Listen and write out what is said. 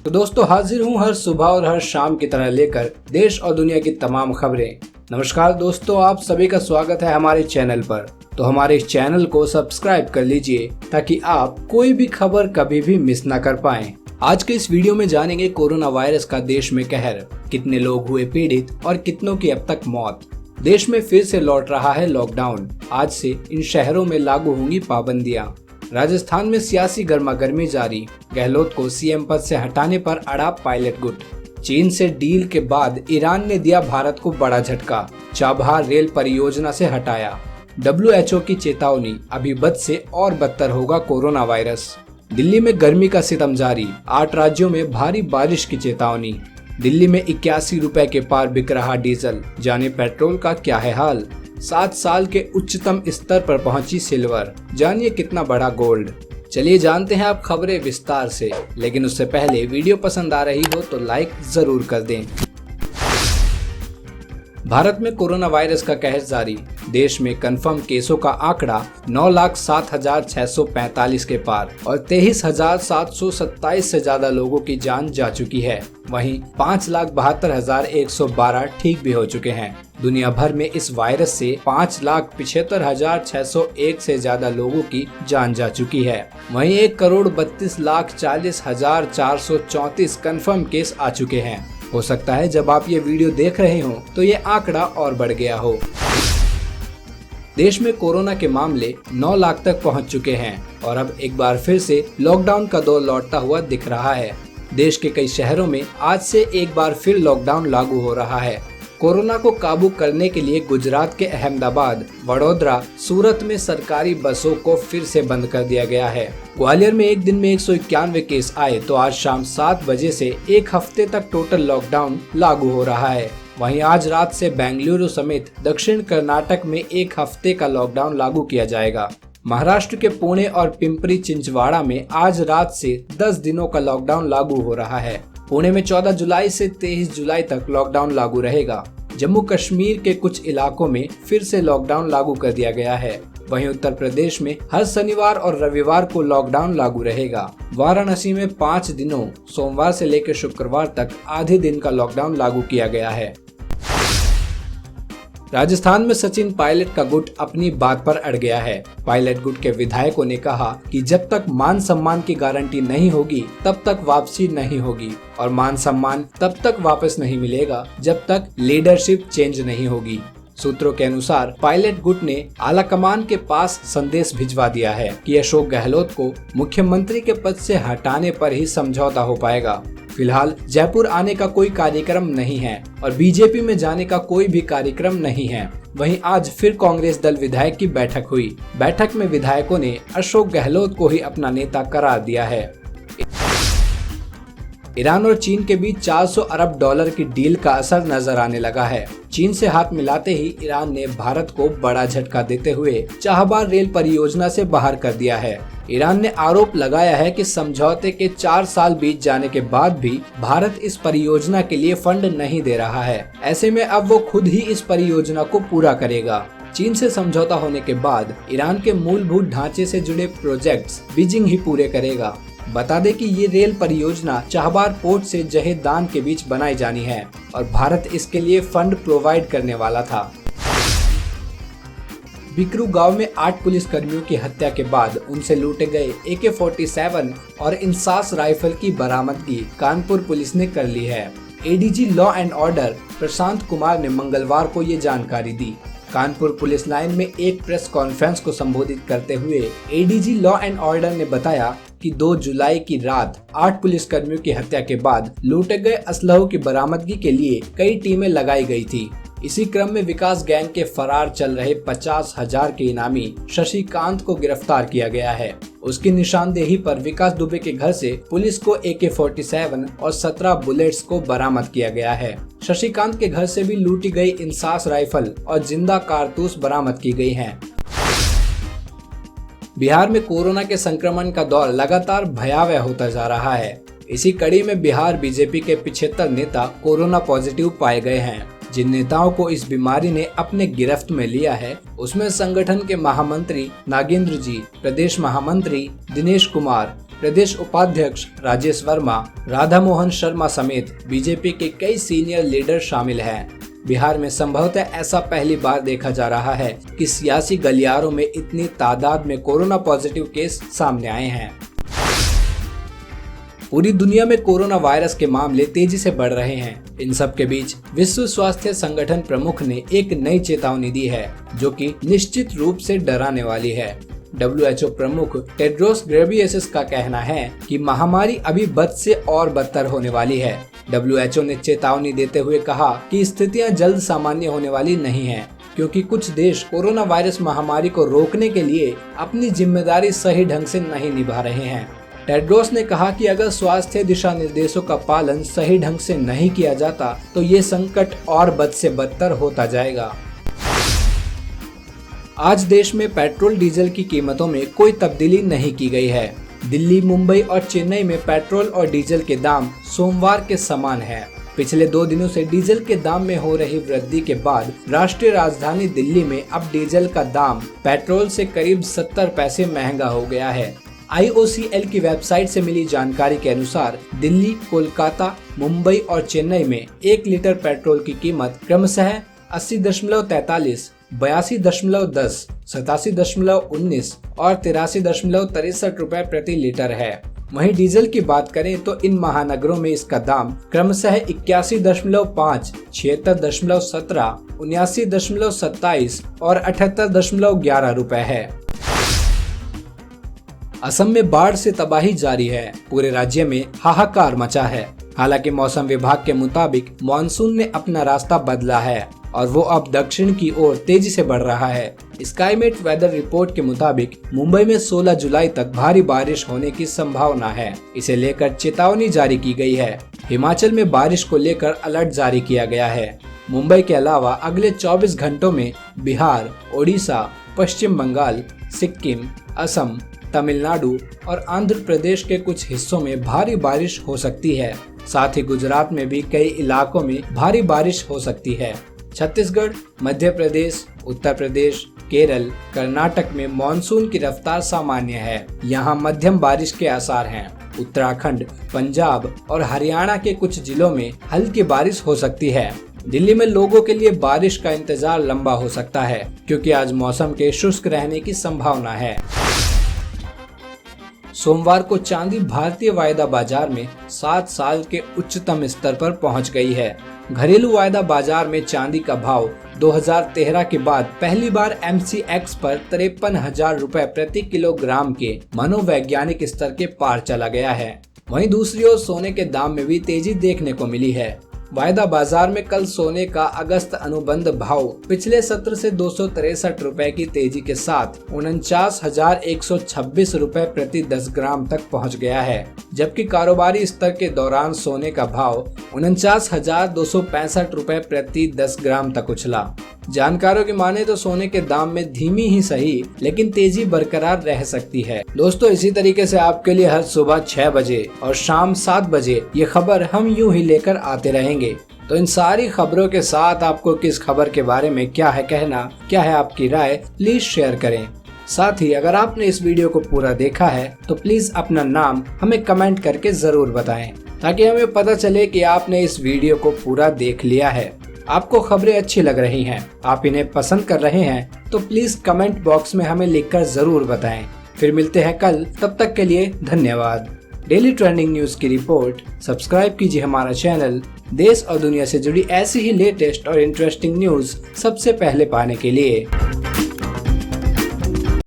तो दोस्तों हाजिर हूँ हर सुबह और हर शाम की तरह लेकर देश और दुनिया की तमाम खबरें। नमस्कार दोस्तों, आप सभी का स्वागत है हमारे चैनल पर। तो हमारे इस चैनल को सब्सक्राइब कर लीजिए ताकि आप कोई भी खबर कभी भी मिस ना कर पाएं। आज के इस वीडियो में जानेंगे कोरोना वायरस का देश में कहर, कितने लोग हुए पीड़ित और कितनों की अब तक मौत। देश में फिर से लौट रहा है लॉकडाउन। आज से इन शहरों में लागू होंगी पाबंदियां। राजस्थान में सियासी गर्मागर्मी जारी। गहलोत को सीएम पद से हटाने पर अड़ा पायलट गुट। चीन से डील के बाद ईरान ने दिया भारत को बड़ा झटका। चाबहार रेल परियोजना से हटाया। WHO की चेतावनी, अभी बद से और बदतर होगा कोरोना वायरस। दिल्ली में गर्मी का सितम जारी। 8 राज्यों में भारी बारिश की चेतावनी। दिल्ली में 81 रुपए के पार बिक रहा डीजल। जाने पेट्रोल का क्या है हाल। 7 साल के उच्चतम स्तर पर पहुंची सिल्वर। जानिए कितना बड़ा गोल्ड। चलिए जानते हैं आप खबरें विस्तार से, लेकिन उससे पहले वीडियो पसंद आ रही हो तो लाइक जरूर कर दें। भारत में कोरोना वायरस का कहर जारी। देश में कंफर्म केसों का आंकड़ा 9,07,645 के पार और 23,727 से ज्यादा लोगों की जान जा चुकी है। वहीं 5,72,112 ठीक भी हो चुके हैं। दुनिया भर में इस वायरस से 5,75,601 से ज्यादा लोगों की जान जा चुकी है। वहीं 1,32,40,40,434 कंफर्म केस आ चुके हैं। हो सकता है जब आप ये वीडियो देख रहे हो तो ये आंकड़ा और बढ़ गया हो। देश में कोरोना के मामले 9 लाख तक पहुंच चुके हैं और अब एक बार फिर से लॉकडाउन का दौर लौटता हुआ दिख रहा है। देश के कई शहरों में आज से एक बार फिर लॉकडाउन लागू हो रहा है। कोरोना को काबू करने के लिए गुजरात के अहमदाबाद, वडोदरा, सूरत में सरकारी बसों को फिर से बंद कर दिया गया है। ग्वालियर में एक दिन में 191 केस आए तो आज शाम 7 बजे से एक हफ्ते तक टोटल लॉकडाउन लागू हो रहा है। वहीं आज रात से बेंगलुरु समेत दक्षिण कर्नाटक में एक हफ्ते का लॉकडाउन लागू किया जाएगा। महाराष्ट्र के पुणे और पिंपरी चिंचवाड़ा में आज रात से 10 दिनों का लॉकडाउन लागू हो रहा है। पुणे में 14 जुलाई से 23 जुलाई तक लॉकडाउन लागू रहेगा। जम्मू कश्मीर के कुछ इलाकों में फिर से लॉकडाउन लागू कर दिया गया है। वहीं उत्तर प्रदेश में हर शनिवार और रविवार को लॉकडाउन लागू रहेगा। वाराणसी में 5 दिनों सोमवार से लेकर शुक्रवार तक आधे दिन का लॉकडाउन लागू किया गया है। राजस्थान में सचिन पायलट का गुट अपनी बात पर अड़ गया है। पायलट गुट के विधायकों ने कहा कि जब तक मान सम्मान की गारंटी नहीं होगी तब तक वापसी नहीं होगी और मान सम्मान तब तक वापस नहीं मिलेगा जब तक लीडरशिप चेंज नहीं होगी। सूत्रों के अनुसार पायलट गुट ने आलाकमान के पास संदेश भिजवा दिया है कि अशोक गहलोत को मुख्यमंत्री के पद से हटाने पर ही समझौता हो पाएगा। फिलहाल जयपुर आने का कोई कार्यक्रम नहीं है और बीजेपी में जाने का कोई भी कार्यक्रम नहीं है। वहीं आज फिर कांग्रेस दल विधायक की बैठक हुई। बैठक में विधायकों ने अशोक गहलोत को ही अपना नेता करार दिया है। ईरान और चीन के बीच 400 अरब डॉलर की डील का असर नजर आने लगा है। चीन से हाथ मिलाते ही ईरान ने भारत को बड़ा झटका देते हुए चाबहार रेल परियोजना से बाहर कर दिया है। ईरान ने आरोप लगाया है कि समझौते के 4 साल बीत जाने के बाद भी भारत इस परियोजना के लिए फंड नहीं दे रहा है। ऐसे में अब वो खुद ही इस परियोजना को पूरा करेगा। चीन से समझौता होने के बाद ईरान के मूलभूत ढांचे से जुड़े प्रोजेक्ट्स बीजिंग ही पूरे करेगा। बता दें कि ये रेल परियोजना चाबहार पोर्ट से जहेदान के बीच बनाई जानी है और भारत इसके लिए फंड प्रोवाइड करने वाला था। बिकरू गांव में 8 पुलिस कर्मियों की हत्या के बाद उनसे लूटे गए AK-47 और इंसास राइफल की बरामदगी कानपुर पुलिस ने कर ली है। ADG law and order Prashant Kumar ने मंगलवार को ये जानकारी दी। कानपुर पुलिस लाइन में एक प्रेस कॉन्फ्रेंस को संबोधित करते हुए ADG लॉ एंड ऑर्डर ने बताया कि 2 जुलाई की रात 8 पुलिस कर्मियों की हत्या के बाद लूटे गए असलहों की बरामदगी के लिए कई टीमें लगाई गई थी। इसी क्रम में विकास गैंग के फरार चल रहे 50,000 के इनामी शशिकांत को गिरफ्तार किया गया है। उसकी निशानदेही पर विकास दुबे के घर से पुलिस को AK-47 और 17 बुलेट्स को बरामद किया गया है। शशिकांत के घर से भी लूटी गई इंसास राइफल और जिंदा कारतूस बरामद की गई हैं। बिहार में कोरोना के संक्रमण का दौर लगातार भयावह होता जा रहा है। इसी कड़ी में बिहार बीजेपी के 75 नेता कोरोना पॉजिटिव पाए गए हैं। जिन नेताओं को इस बीमारी ने अपने गिरफ्त में लिया है उसमें संगठन के महामंत्री नागेंद्र जी, प्रदेश महामंत्री दिनेश कुमार, प्रदेश उपाध्यक्ष राजेश वर्मा, राधा मोहन शर्मा समेत बीजेपी के कई सीनियर लीडर शामिल हैं। बिहार में संभवतः ऐसा पहली बार देखा जा रहा है कि सियासी गलियारों में इतनी तादाद में कोरोना पॉजिटिव केस सामने आए हैं। पूरी दुनिया में कोरोना वायरस के मामले तेजी से बढ़ रहे हैं। इन सब के बीच विश्व स्वास्थ्य संगठन प्रमुख ने एक नई चेतावनी दी है जो कि निश्चित रूप से डराने वाली है। WHO प्रमुख टेड्रोस घेब्रेयेसस का कहना है कि महामारी अभी बद से और बदतर होने वाली है। WHO ने चेतावनी देते हुए कहा कि स्थितियां जल्द सामान्य होने वाली नहीं हैं, क्योंकि कुछ देश कोरोना वायरस महामारी को रोकने के लिए अपनी जिम्मेदारी सही ढंग से नहीं निभा रहे हैं। टेड्रोस ने कहा कि अगर स्वास्थ्य दिशा निर्देशों का पालन सही ढंग से नहीं किया जाता तो ये संकट और बद से बदतर होता जाएगा। आज देश में पेट्रोल डीजल की कीमतों में कोई तब्दीली नहीं की गई है। दिल्ली, मुंबई और चेन्नई में पेट्रोल और डीजल के दाम सोमवार के समान हैं। पिछले 2 दिनों से डीजल के दाम में हो रही वृद्धि के बाद राष्ट्रीय राजधानी दिल्ली में अब डीजल का दाम पेट्रोल से करीब 70 पैसे महंगा हो गया है। IOCL की वेबसाइट से मिली जानकारी के अनुसार दिल्ली, कोलकाता, मुंबई और चेन्नई में 1 लीटर पेट्रोल की कीमत क्रमशः 80.43, 82.10, 87.19 और 83.63 रुपए प्रति लीटर है। वहीं डीजल की बात करें तो इन महानगरों में इसका दाम क्रमशः 81.5, 76.17, 79.27 और 78.11 रुपए है। असम में बाढ़ से तबाही जारी है। पूरे राज्य में हाहाकार मचा है। हालांकि मौसम विभाग के मुताबिक मानसून ने अपना रास्ता बदला है और वो अब दक्षिण की ओर तेजी से बढ़ रहा है। स्काईमेट वेदर रिपोर्ट के मुताबिक मुंबई में 16 जुलाई तक भारी बारिश होने की संभावना है। इसे लेकर चेतावनी जारी की गई है। हिमाचल में बारिश को लेकर अलर्ट जारी किया गया है। मुंबई के अलावा अगले 24 घंटों में बिहार, ओडिशा, पश्चिम बंगाल, सिक्किम, असम, तमिलनाडु और आंध्र प्रदेश के कुछ हिस्सों में भारी बारिश हो सकती है। साथ ही गुजरात में भी कई इलाकों में भारी बारिश हो सकती है। छत्तीसगढ़, मध्य प्रदेश, उत्तर प्रदेश, केरल, कर्नाटक में मानसून की रफ्तार सामान्य है। यहाँ मध्यम बारिश के आसार हैं। उत्तराखंड, पंजाब और हरियाणा के कुछ जिलों में हल्की बारिश हो सकती है। दिल्ली में लोगों के लिए बारिश का इंतजार लंबा हो सकता है, क्योंकि आज मौसम के शुष्क रहने की संभावना है। सोमवार को चांदी भारतीय वायदा बाजार में 7 साल के उच्चतम स्तर पर पहुंच गई है। घरेलू वायदा बाजार में चांदी का भाव 2013 के बाद पहली बार MCX पर 53,000 रुपए प्रति किलोग्राम के मनोवैज्ञानिक स्तर के पार चला गया है। वहीं दूसरी ओर सोने के दाम में भी तेजी देखने को मिली है। वायदा बाजार में कल सोने का अगस्त अनुबंध भाव पिछले सत्र से 263 रुपए की तेजी के साथ 49,126 रुपए प्रति 10 ग्राम तक पहुंच गया है, जबकि कारोबारी स्तर के दौरान सोने का भाव 49,265 रुपए प्रति 10 ग्राम तक उछला। जानकारों की माने तो सोने के दाम में धीमी ही सही लेकिन तेजी बरकरार रह सकती है। दोस्तों, इसी तरीके से आपके लिए हर सुबह 6 बजे और शाम 7 बजे ये खबर हम यूं ही लेकर आते रहेंगे। तो इन सारी खबरों के साथ आपको किस खबर के बारे में क्या है कहना, क्या है आपकी राय, प्लीज शेयर करें। साथ ही अगर आपने इस वीडियो को पूरा देखा है तो प्लीज अपना नाम हमें कमेंट करके जरूर बताएं, ताकि हमें पता चले कि आपने इस वीडियो को पूरा देख लिया है। आपको खबरें अच्छी लग रही हैं, आप इन्हें पसंद कर रहे हैं तो प्लीज कमेंट बॉक्स में हमें लिखकर जरूर बताएं। फिर मिलते हैं कल, तब तक के लिए धन्यवाद। डेली ट्रेंडिंग न्यूज की रिपोर्ट सब्सक्राइब कीजिए हमारा चैनल। देश और दुनिया से जुड़ी ऐसी ही लेटेस्ट और इंटरेस्टिंग न्यूज सबसे पहले पाने के लिए।